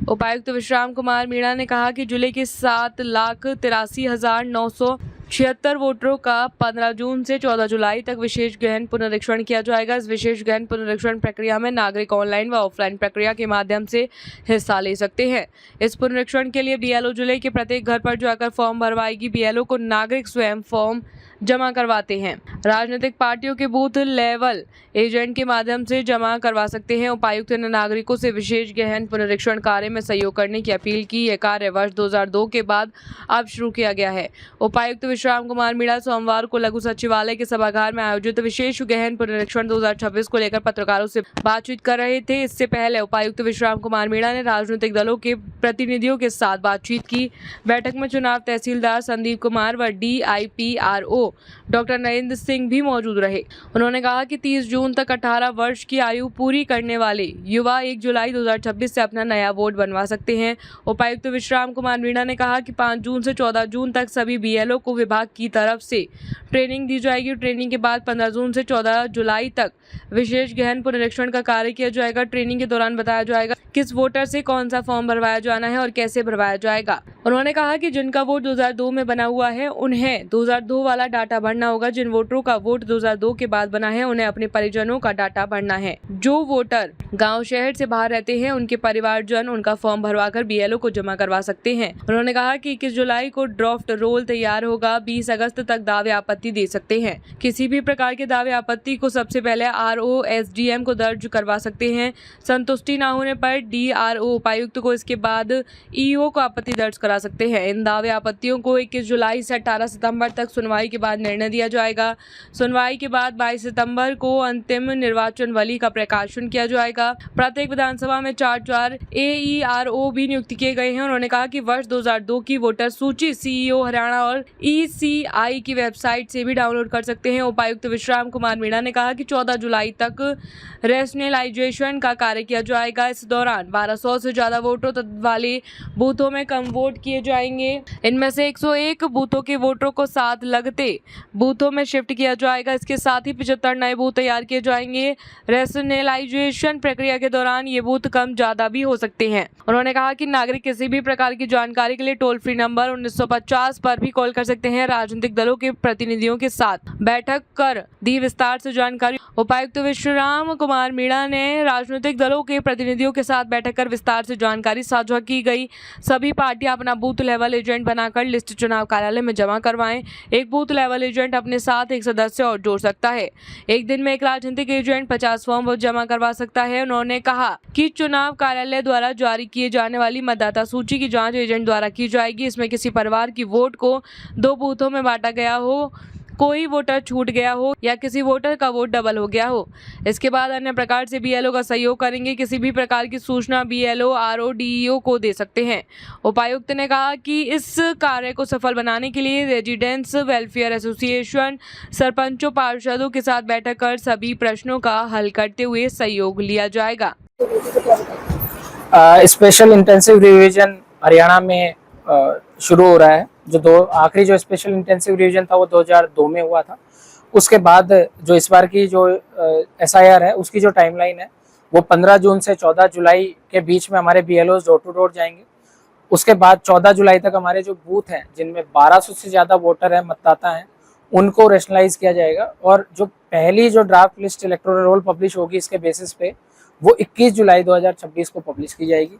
उपायुक्त विश्राम कुमार मीणा ने कहा कि जिले के 7,83,976 वोटरों का 15 जून से 14 जुलाई तक विशेष गहन पुनरीक्षण किया जाएगा। इस विशेष गहन पुनरीक्षण प्रक्रिया में नागरिक ऑनलाइन व ऑफलाइन प्रक्रिया के माध्यम से हिस्सा ले सकते हैं। इस पुनरीक्षण के लिए बीएलओ जिले के प्रत्येक घर पर जाकर फॉर्म भरवाएगी। बीएलओ को नागरिक स्वयं फॉर्म जमा करवाते हैं। राजनीतिक पार्टियों के बूथ लेवल एजेंट के माध्यम से जमा करवा सकते हैं। उपायुक्त ने नागरिकों से विशेष गहन पुनरीक्षण कार्य में सहयोग करने की अपील की। यह कार्य वर्ष 2002 के बाद अब शुरू किया गया है। उपायुक्त विश्राम कुमार मीणा सोमवार को लघु सचिवालय के सभागार में आयोजित विशेष गहन पुनरीक्षण 2026 को लेकर पत्रकारों से बातचीत कर रहे थे। इससे पहले उपायुक्त विश्राम कुमार मीणा ने राजनीतिक दलों के प्रतिनिधियों के साथ बातचीत की। बैठक में चुनाव तहसीलदार संदीप कुमार व DIPRO डॉक्टर नरेंद्र सिंह भी मौजूद रहे। उन्होंने कहा कि 30 जून तक 18 वर्ष की आयु पूरी करने वाले युवा 1 जुलाई 2026 से अपना नया वोट बनवा सकते हैं। उपायुक्त विश्राम कुमार मीणा ने कहा कि 5 जून से 14 जून तक सभी BLO को विभाग की तरफ से ट्रेनिंग दी जाएगी। ट्रेनिंग के बाद 15 जून से 14 जुलाई तक विशेष गहन पुनरीक्षण का कार्य किया जाएगा। ट्रेनिंग के दौरान बताया जाएगा किस वोटर से कौन सा फॉर्म भरवाया जाना है और कैसे भरवाया जाएगा। उन्होंने कहा कि जिनका वोट 2002 में बना हुआ है उन्हें 2002 वाला डाटा भरना होगा। जिन वोटरों का वोट 2002 के बाद बना है उन्हें अपने परिजनों का डाटा भरना है। जो वोटर गांव शहर से बाहर रहते हैं उनके परिवारजन उनका फॉर्म भरवाकर BLO को जमा करवा सकते हैं। उन्होंने कहा कि 21 जुलाई को ड्राफ्ट रोल तैयार होगा। 20 अगस्त तक दावे आपत्ति दे सकते हैं। किसी भी प्रकार के दावे आपत्ति को सबसे पहले RO SDM को दर्ज करवा सकते हैं। संतुष्टि न होने पर DRO उपायुक्त को, इसके बाद EO को आपत्ति दर्ज करा सकते हैं। इन दावे आपत्तियों को 21 जुलाई से 18 सितंबर तक सुनवाई के बाद निर्णय दिया जाएगा। सुनवाई के बाद 22 सितंबर को अंतिम निर्वाचन वली का प्रकाशन किया जाएगा। प्रत्येक विधानसभा में 4 AERO भी नियुक्त किए गए हैं। उन्होंने कहा कि वर्ष 2002 की वोटर सूची CEO हरियाणा और ECI की वेबसाइट से भी डाउनलोड कर सकते हैं। उपायुक्त विश्राम कुमार मीणा ने कहा कि 14 जुलाई तक रैशनलाइजेशन का कार्य किया जाएगा। इस दौरान 1200 से ज्यादा वोटों वाले बूथों में कम वोट किए जाएंगे। इनमें से 101 बूथों के वोटरों को साथ लगते बूथों में शिफ्ट किया जाएगा। इसके साथ ही 75 नए बूथ तैयार किए जाएंगे। रैशनलाइजेशन प्रक्रिया के दौरान ये बूथ कम ज्यादा भी हो सकते हैं। उन्होंने कहा कि नागरिक किसी भी प्रकार की जानकारी के लिए टोल फ्री नंबर 1950 पर भी कॉल कर सकते हैं। राजनीतिक दलों के प्रतिनिधियों के साथ बैठक कर दी विस्तार से जानकारी। उपायुक्त विश्राम कुमार मीणा ने राजनीतिक दलों के प्रतिनिधियों के साथ बैठक कर विस्तार से जानकारी साझा की गई। सभी पार्टियां अपना बूथ लेवल एजेंट बनाकर लिस्ट चुनाव कार्यालय में जमा करवाएं। एक बूथ लेवल एजेंट अपने साथ एक सदस्य और जोड़ सकता है। एक दिन में एक राजनीतिक एजेंट 50 फॉर्म जमा करवा सकता है। उन्होंने कहा कि चुनाव कार्यालय द्वारा जारी किए जाने वाली मतदाता सूची की जांच एजेंट द्वारा की जाएगी। इसमें किसी परिवार की वोट को 2 बूथों में बांटा गया हो, कोई वोटर छूट गया हो या किसी वोटर का वोट डबल हो गया हो। इसके बाद अन्य प्रकार से BLO का सहयोग करेंगे। किसी भी प्रकार की सूचना BLO RO DEO को दे सकते हैं। उपायुक्त ने कहा कि इस कार्य को सफल बनाने के लिए रेजिडेंट्स वेलफेयर एसोसिएशन सरपंचों पार्षदों के साथ बैठक कर सभी प्रश्नों का हल करते हुए सहयोग लिया जाएगा। स्पेशल इंटेंसिव रिवीजन हरियाणा में शुरू हो रहा है। जो आखिरी जो स्पेशल इंटेंसिव रिवीजन था वो 2002 में हुआ था। उसके बाद जो इस बार की जो SIR है उसकी जो टाइमलाइन है वो 15 जून से 14 जुलाई के बीच में हमारे BLOs डोर टू डोर जाएंगे। उसके बाद 14 जुलाई तक हमारे जो बूथ हैं जिनमें 1200 से ज़्यादा वोटर हैं, मतदाता हैं, उनको रैशनलाइज किया जाएगा। और जो पहली जो draft list electoral roll publish होगी इसके बेसिस पे वो 21 जुलाई 2026 को पब्लिश की जाएगी।